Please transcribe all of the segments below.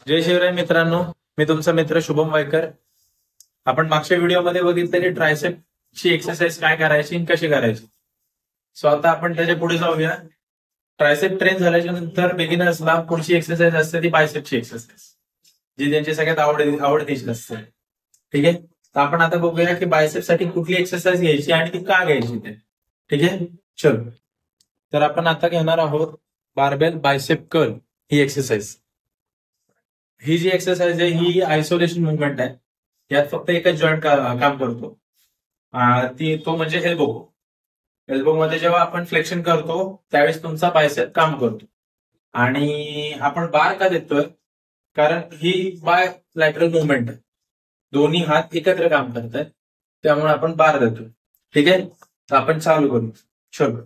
जय शिवराय मित्रांनो, मी तुमचा मित्र शुभम वायकर. आपण मागच्या व्हिडिओमध्ये बघितलेली ट्रायसेपची एक्सरसाइज काय करायची आणि कशी करायची. सो आता आपण त्याच्या पुढे जाऊया. ट्रायसेप ट्रेन झाल्याच्या नंतर बिगिनर्सला पुढची एक्सरसाइज असते ती बायसेपची एक्सरसाइज, जी त्यांची सगळ्यात आवडतीची असते. ठीक आहे, तर आपण आता बघूया की बायसेपसाठी कुठली एक्सरसाइज घ्यायची आणि ती का घ्यायची ते. ठीक आहे, चलो. तर आपण आता घेणार आहोत बारबेल बायसेप कर्ल ही एक्सरसाइज. ही जी एक्सरसाइज आहे ही आयसोलेशन मुवमेंट आहे. यात फक्त एकच जॉईंट काम करतो, तो म्हणजे एल्बो. एल्बो मध्ये जेव्हा आपण फ्लेक्शन करतो त्यावेळेस तुमचा बायसेप काम करतो. आणि आपण बार का देतोय, कारण ही बाय लॅटरल मुवमेंट आहे, दोन्ही हात एकत्र काम करतात, त्यामुळे आपण बार देतो. ठीक आहे, तर आपण चालू करू. चलो.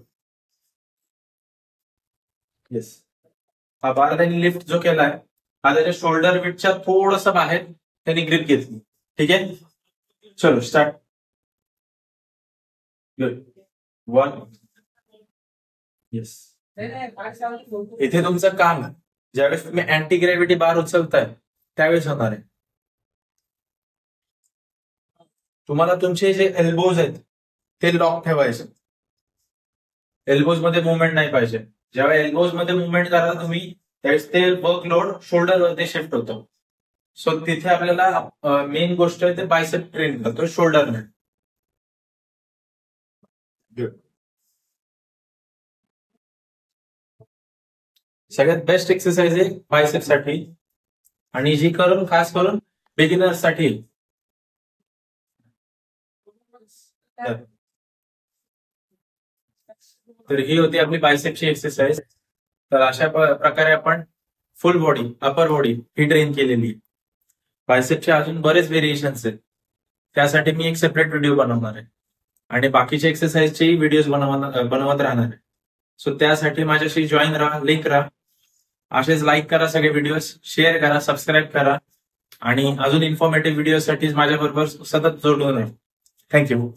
येस, हा बार त्यांनी लिफ्ट जो केलाय हा त्याच्या शोल्डर विथच्या थोडस बाहेर त्यांनी ग्रिप घेतली. ठीक आहे, चलो स्टार्ट. गुड. 1. येस, इथे तुमचं काम आहे ज्यावेळेस तुम्ही अँटी ग्रॅव्हिटी बार उचलताय त्यावेळेस होणार आहे. तुम्हाला तुमचे जे एल्बोज आहेत ते लॉक ठेवायचे. एल्बोज मध्ये मुवमेंट नाही पाहिजे. जेव्हा एल्बोज मध्ये मुवमेंट करता तुम्ही त्यावेळेस ते वर्कलोड शोल्डरवरती शिफ्ट होतो. सो तिथे आपल्याला मेन गोष्ट आहे ते बायसेप ट्रेन करतो, शोल्डर नाही. सगळ्यात बेस्ट एक्सरसाइज आहे बायसेप साठी, आणि जी करून खास करून बिगिनर्स साठी. तर ही होती आपली बायसेपची एक्सरसाइज. तर अशा प्रकारे आपण फुल बॉडी, अपर बॉडी ही ट्रेन केलेली. बायसेपचे अजून बरेच व्हेरिएशन्स आहेत, त्यासाठी मी एक सेपरेट व्हिडिओ बनवणार आहे आणि बाकीच्या एक्सरसाइजचे व्हिडिओज बनवत राहणार आहे. सो त्यासाठी माझ्याशी जॉईन राहा, लिंक राहा. असेच लाईक करा सगळे व्हिडिओज, शेअर करा, सबस्क्राईब करा आणि अजून इन्फॉर्मेटिव्ह व्हिडिओसाठी माझ्याबरोबर सतत जोडून राहा. थँक्यू.